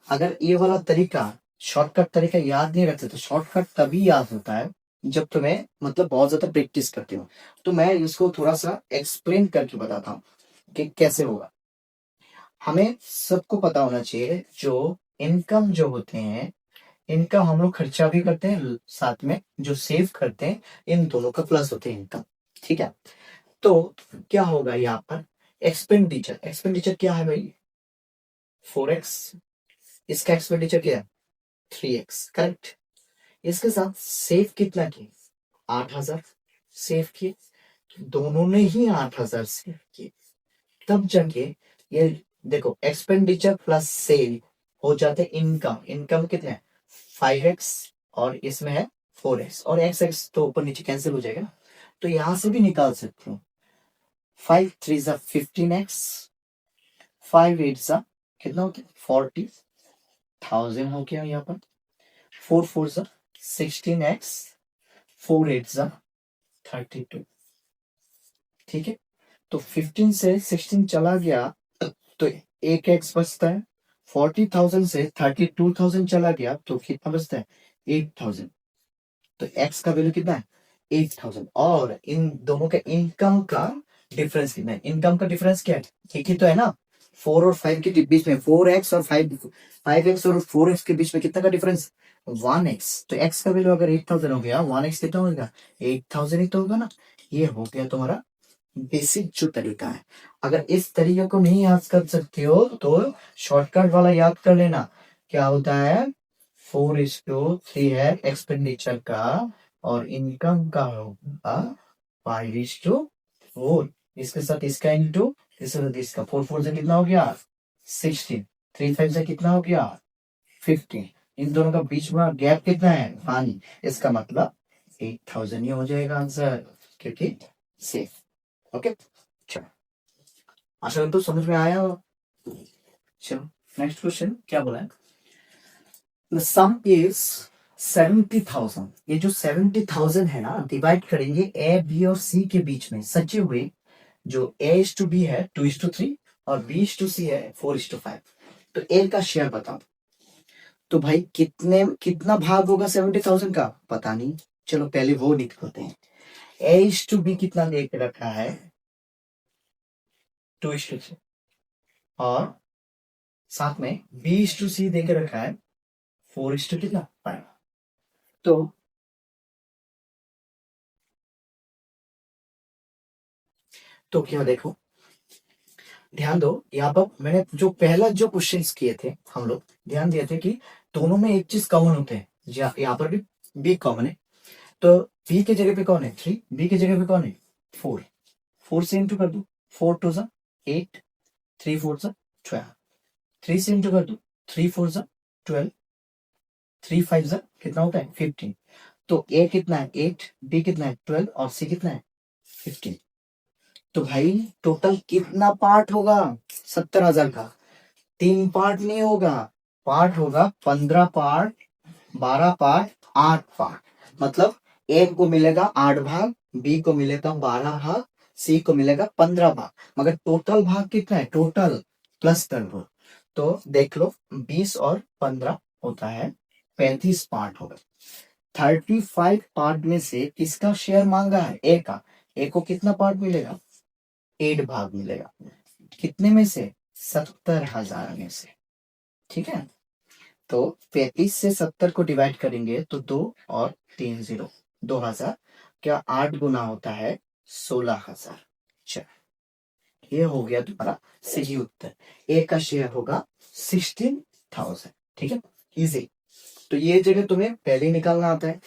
अगर ये वाला तरीका शॉर्टकट तरीका याद नहीं रखते तो शॉर्टकट तभी याद होता है जब तुम्हें मतलब बहुत ज्यादा प्रैक्टिस करते हो। तो मैं इसको थोड़ा सा एक्सप्लेन करके बताता हूँ कि कैसे होगा। हमें सबको पता होना चाहिए जो इनकम जो होते हैं, इनकम हम लोग खर्चा भी करते हैं, साथ में जो सेव करते हैं इन दोनों का प्लस होते हैं इनकम, ठीक है। तो क्या होगा यहाँ पर, एक्सपेंडिचर, एक्सपेंडिचर क्या है भाई 4x, इसका एक्सपेंडिचर क्या है 3x, करेक्ट। इसके साथ सेव कितना किए 8,000 सेव किए, दोनों ने ही 8,000 सेव किए, तब जाके ये देखो एक्सपेंडिचर प्लस सेव हो जाते इनकम, इनकम कितने 5x और इसमें है 4x, और x x तो ऊपर नीचे कैंसिल हो जाएगा ना, तो यहां से भी निकाल सकते हो 5 3 15x, 5 8 कितना हो गया 40,000 हो गया यहाँ पर, 4 4 16x, 4 8 32, ठीक है। तो 15 से 16 चला गया तो एक एक्स बचता है, 40,000 से 32,000 चला गया तो कितना बचता है 8,000, तो एक्स का वैल्यू कितना है 8,000। और इन दोनों के इनकम का डिफरेंस कितना है, इनकम का डिफरेंस क्या है, एक ही तो है ना, 4 और 5 के बीच में 4x और 5x और 4x के बीच में कितना का डिफरेंस 1x, तो x का वैल्यू अगर 8,000 हो गया 1x कितना होगा 8,000 ही तो होगा ना। ये हो गया तुम्हारा बेसिक जो तरीका है। अगर इस तरीके को नहीं याद कर सकते हो तो शॉर्टकट वाला याद कर लेना, क्या होता है 4:3 है एक्सपेंडिचर का और इनकम का होगा 5:4, इसके साथ इसका इंटू इसके साथ इसका, 4 4 से कितना हो गया 16, 3 5 से कितना हो गया 15, इन दोनों का बीच में गैप कितना है पानी, इसका मतलब 8,000 ही हो जाएगा आंसर, क्योंकि सेफ। ओके, चलो आशा करता हूँ समझ में आया हो। चलो नेक्स्ट क्वेश्चन क्या बोला है, द सम इज 70,000, ये जो 70,000 है ना डिवाइड करेंगे ए बी और सी के बीच में सचे हुए, जो ए इज टू बी है 2:3 और बी इज टू सी है 4:5, तो ए का शेयर बताओ। तो भाई कितना भाग होगा 70,000 का पता नहीं, चलो पहले वो निकालते हैं। ए इज टू बी कितना लेके रखा है 2:3 और साथ में बी इज टू सी देके रखा है 4:5 कितना 5, तो क्या देखो ध्यान दो यहाँ पर मैंने जो पहला जो क्वेश्चन किए थे हम लोग ध्यान दिए थे कि दोनों में एक चीज कॉमन होते हैं, यहाँ पर भी बी कॉमन है, तो बी के जगह पे कौन है 3, बी के जगह पे कौन है 4, 4 से इंटू कर दो 4 2 8, 3 4 12, 3 से इंटू कर दो 3 4 12, 3 5 कितना होता है 15, तो ए कितना है 8, बी कितना है 12 और सी कितना है 15, तो भाई टोटल कितना पार्ट होगा 70,000 का, 3 पार्ट नहीं होगा, पार्ट होगा 15 पार्ट, 12 पार्ट, 8 पार्ट, मतलब ए को मिलेगा 8 भाग, बी को मिलेगा 12 भाग, सी को मिलेगा 15 भाग, मगर टोटल भाग कितना है टोटल प्लस कर दो, तो देख लो 20 और 15 होता है 35 पार्ट होगा। 35 पार्ट में से किसका शेयर मांगा है ए का, ए को कितना पार्ट मिलेगा 8 भाग मिलेगा, कितने में से 70,000 में से, ठीक है। तो 35 से 70 को डिवाइड करेंगे तो 2 और 3 0 2,000, क्या 8 गुना होता है 16,000। चलो ये हो गया तुम्हारा सही उत्तर, ए का शेयर होगा 16,000, ठीक है इजी। तो ये जगह तुम्हें पहले ही निकालना आता है,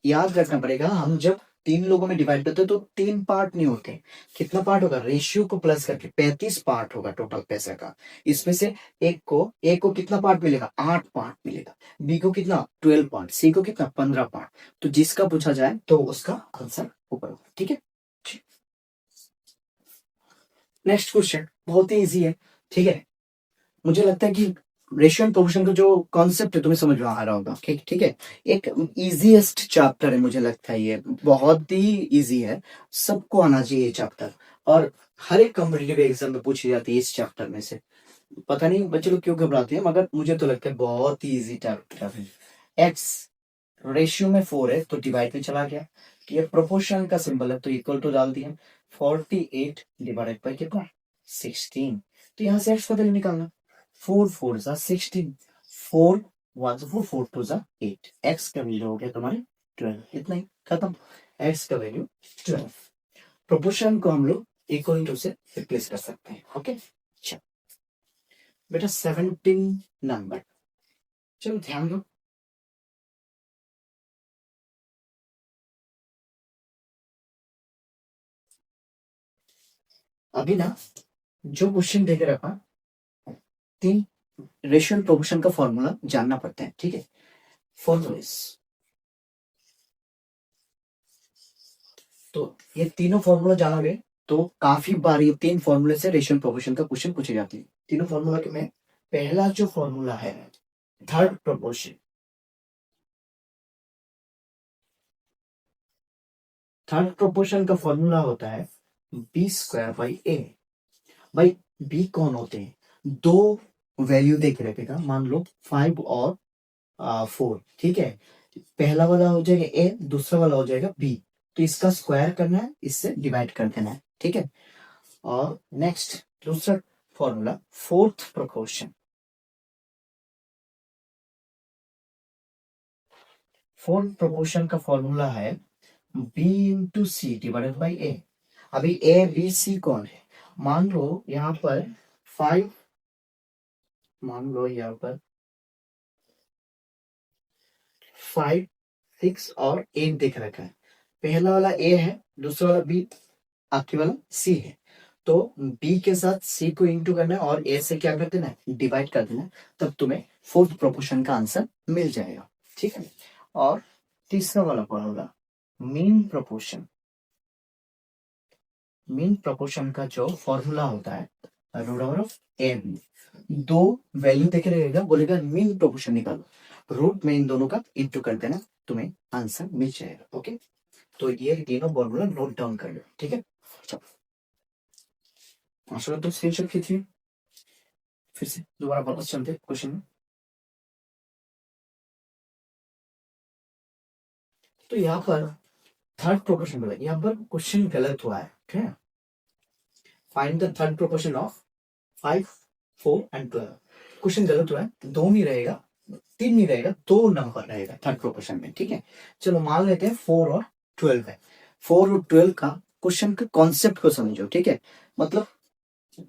याद रखना पड़ेगा हम जब 3 लोगों में डिवाइड करते हैं तो 3 पार्ट नहीं होते, कितना पार्ट होगा रेशियो को प्लस करके 35 पार्ट होगा टोटल पैसे का, इसमें से एक को कितना पार्ट मिलेगा 8 पार्ट मिलेगा, बी को कितना 12 पार्ट, सी को कितना 15 पार्ट, तो जिसका पूछा जाए तो उसका आंसर ऊपर होगा, ठीक है। नेक्स्ट क्वेश्चन बहुत ही इजी है, ठीक है। मुझे लगता है कि रेशियो एंड प्रोपोर्शन का जो कॉन्सेप्ट है तुम्हें समझ में आ रहा होगा। ठीक ठीक है, एक इजीएस्ट चैप्टर है, मुझे लगता है ये बहुत ही इजी है, सबको आना चाहिए ये चैप्टर, और हर एक कॉम्पिटिटिव एग्जाम में पूछी जाती है इस चैप्टर में से। पता नहीं बच्चे लोग क्यों घबराते हैं, मगर मुझे तो लगता है बहुत ही इजी चैप्टर है। एक्स रेशियो में 4 है तो डिवाइड में चला गया, ये प्रोपोर्शन का सिंबल है तो इक्वल टू डाल दिया, 48 डिवाइडेड बाय कितना 16, तो यहाँ से एक्स का वैल्यू निकालना, 4 4 जा 16, 4 1 4 4 2 जा 8, एक्स का वैल्यू हो गया तुम्हारे 12, इतना ही खत्म, एक्स का वैल्यू 12। प्रोपोर्शन को हम लोग इक्वल टू से रिप्लेस कर सकते हैं। ओके चलो बेटा 17 नंबर, चलो ध्यान दो। अभी ना जो क्वेश्चन देके रखा, तीन रेशियो प्रोपोर्शन का फॉर्मूला जानना पड़ता है, ठीक है, फॉर्मूलेस, तो ये तीनों फॉर्मूला जानोगे तो काफी बार ये तीन फॉर्मूले से रेशियो प्रोपोर्शन का क्वेश्चन पूछे जाते हैं। तीनों फॉर्मूला के में पहला जो फॉर्मूला है थर्ड प्रोपोर्शन, थर्ड प्रोपोर्शन का फॉर्मूला होता है बी स्क्वायर बाई ए। भाई बी कौन होते हैं, दो वैल्यू देख रखेगा, मान लो 5 और 4, ठीक है, पहला वाला हो जाएगा ए, दूसरा वाला हो जाएगा बी, तो इसका स्क्वायर करना है, इससे डिवाइड कर देना है, ठीक है। और नेक्स्ट दूसरा formula fourth proportion, fourth proportion का फॉर्मूला है B into C divided by A. अभी ए बी सी कौन है, मान लो यहाँ पर 5, मान लो यहाँ पर 5 6 और 8 दिख रखा है, पहला वाला ए है, दूसरा वाला बी, आखिरी वाला सी है, तो बी के साथ सी को इंटू करना है और ए से क्या कर देना है, डिवाइड कर देना है, तब तुम्हें फोर्थ प्रोपोर्शन का आंसर मिल जाएगा, ठीक है। और तीसरा वाला formula mean proportion, mean proportion का जो फॉर्मूला होता है root over of A B, दो वैल्यू देखे रहेगा, बोलेगा मीन प्रोपोर्शन निकालो, रूट में इन दोनों का इंटू कर देना, तुम्हें आंसर मिल जाएगा। ओके, तो ये तीनों फॉर्मूला नोट डाउन कर लो, ठीक है। चलो आशा तो स्क्रीनशॉट खींचिए, फिर से दोबारा वापस चलते क्वेश्चन में। तो यहाँ पर थर्ड प्रोपोर्शन बोला, यहाँ पर क्वेश्चन गलत हुआ है, ठीक है। Find the third proportion of 5 4 and 12, question गलत हुआ है, दो नहीं रहेगा, तीन नहीं रहेगा, दो नंबर रहेगा थर्ड प्रोपोर्शन में, ठीक है। चलो मान लेते हैं 4 और 12 है, 4 और 12 का क्वेश्चन के कॉन्सेप्ट को समझो, ठीक है, मतलब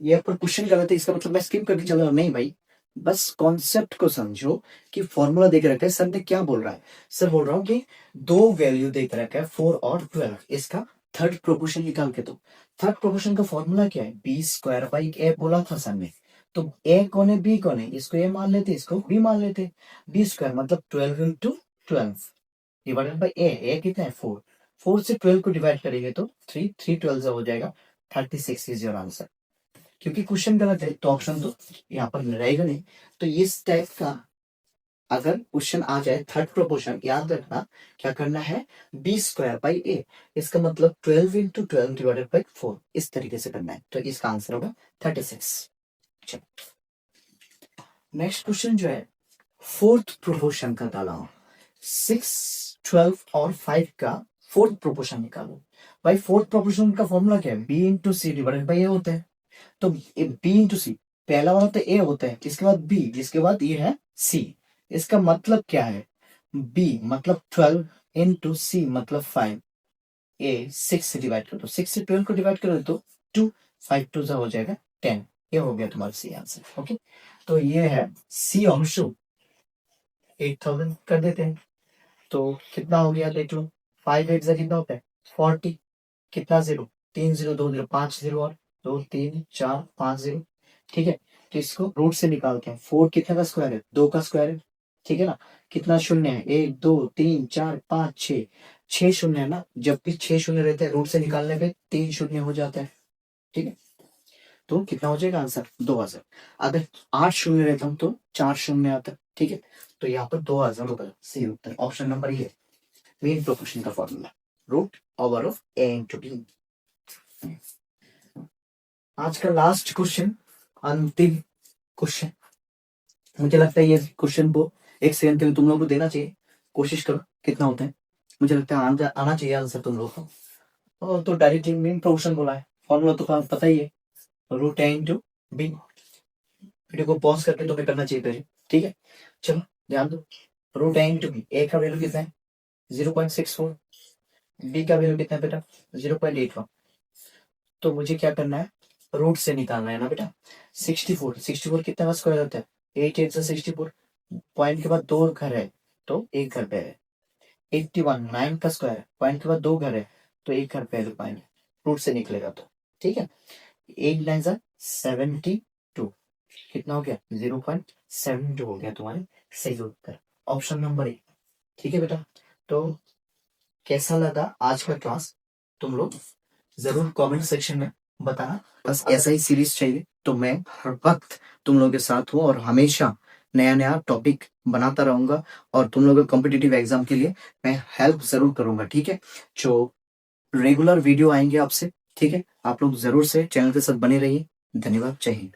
ये पर क्वेश्चन गलत है इसका मतलब मैं स्किप करके चल रहा हूँ, नहीं भाई, बस कॉन्सेप्ट को समझो कि फॉर्मूला देख रखा है, सर ने क्या बोल रहा है, सर बोल रहा हूँ कि दो वैल्यू देख रखा है 4 और 12, इसका थर्ड प्रोपोर्शन निकाल के, तो थर्ड प्रोपोर्शन का फॉर्मूला क्या है, बी स्क्वायर बाई ए बोला था सर ने, तो ए कौन है बी कौन है, इसको ए मान लेते, इसको बी मान लेते, बी स्क्वायर मतलब 12 इंटू 12 डिवाइडेड बाई ए कितना है 4, 4 से 12 को डिवाइड करेंगे तो 3 3 12 हो जाएगा 36 इज योर आंसर, क्योंकि क्वेश्चन गलत है तो ऑप्शन तो यहाँ पर रहेगा नहीं। तो इस टाइप का अगर क्वेश्चन आ जाए थर्ड प्रोपोर्शन, याद रखना क्या करना है, बी स्क्वायर बाई ए, इसका मतलब 12 इंटू 12 डिवाइडेड बाई 4, इस तरीके से करना है, तो इसका आंसर होगा 36। नेक्स्ट क्वेश्चन जो है फोर्थ प्रोपोर्शन का डाला हूं, 6 12 और 5 का फोर्थ प्रोपोर्शन निकालो। भाई फोर्थ प्रोपोर्शन का फॉर्मूला क्या है, B into C divided by A होता है, तो बी इंटू सी, पहला वाला तो ए होता है, इसके बाद बी, जिसके बाद ये है सी, इसका मतलब क्या है, बी मतलब 12 इंटू सी मतलब 5, ए 6 से डिवाइड करो, तो 6 से 12 को डिवाइड करो तो 2, 5 2 हो जाएगा 10, ये हो गया तुम्हारा सी आंसर। ओके, तो ये है सी ऑप्शन, 8000 कर देते हैं, तो कितना हो गया देख लो, 5 8 कितना होता है 40, कितना जीरो, 3 0 2 0 5 0 और 2 3 4 5 0, ठीक है। तो इसको रूट से निकालते हैं, 4 कितने का स्क्वायर है, 2 का स्क्वायर है, ठीक है ना, कितना शून्य है, 1 2 3 4 5 6, 6 शून्य है ना, जब भी 6 शून्य रहते हैं रूट से निकालने पे 3 शून्य हो जाता है, ठीक है। तो कितना हो जाएगा आंसर 2000। अगर 8 शून्य रहता हूं तो 4 शून्य आता, ठीक है, तो यहाँ पर 2000 होगा सही उत्तर। ऑप्शन नंबर ये मीन प्रोपोर्शन का formula, root over of A into B. आज का लास्ट क्वेश्चन, अंतिम क्वेश्चन, मुझे लगता है ये क्वेश्चन को एक सेकंड के लिए तुम लोग को देना चाहिए, कोशिश करो कितना होता है, मुझे लगता है आना चाहिए आंसर तुम लोग को। और तो डायरेक्ट मीन प्रोपोर्शन बोला है, फॉर्मूला तो पता ही है, रूट ए इंटू बी। वीडियो को पॉज करके तुम्हें करना चाहिए पहले, ठीक है। चलो ध्यान दो, रूट ए इंटू बी, ए का वैल्यू कितना है 0.64, बी का वैल्यू कितना है बेटा 0.81। तो मुझे क्या करना है, रूट से निकालना है ना बेटा। 64 कितना का स्क्वायर होता है 8 8 से 64, पॉइंट के बाद 2 घर है तो एक घर पे है। 81 9 का स्क्वायर, पॉइंट के बाद 2 घर है तो एक घर पे है पॉइंट, रूट से निकलेगा तो, ठीक है। 8 9 72, कितना हो गया 0.72 हो गया तुम्हारे सही उत्तर, ऑप्शन नंबर ए, ठीक है बेटा। तो कैसा लगा आज का क्लास, तुम लोग जरूर कमेंट सेक्शन में बताना। बस ऐसा ही सीरीज चाहिए तो मैं हर वक्त तुम लोगों के साथ हूँ और हमेशा नया नया टॉपिक बनाता रहूंगा और तुम लोगों को कॉम्पिटिटिव एग्जाम के लिए मैं हेल्प जरूर करूंगा, ठीक है। जो रेगुलर वीडियो आएंगे आपसे, ठीक है, आप लोग जरूर से चैनल के साथ बने रहिए। धन्यवाद, जय हिंद।